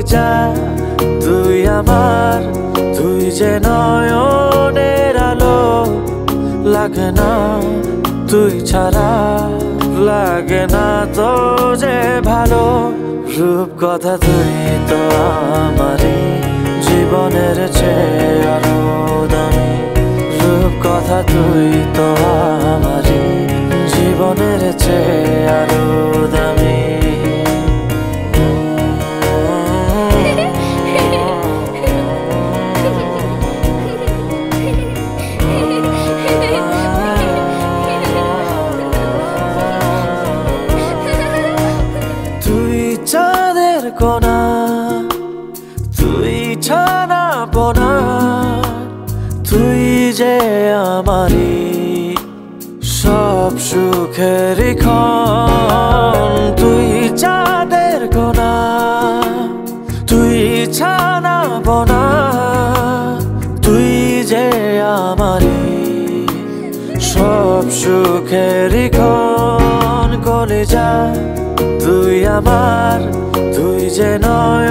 কলিজা তুই আমার, তুই যে নয়নের আলো। লাগে না তুই ছাড়া, লাগে না তো যে ভালো। রূপ কথা তুই তো আমারই, জীবনের চেয়ে আরো দামি। রূপ কথা তুই তো আমারই, জীবনের চেয়ে আরো দামি। তুই চাঁদের কোনা, তুই ছানা পোনা, তুই যে আমারই সব সুখের ক্ষণ। তুই চাঁদের কোনা, তুই ছানা পোনা, তুই যে আমারই সব সুখের ক্ষণ। কলিজা তুই আমার, তুই যে নয়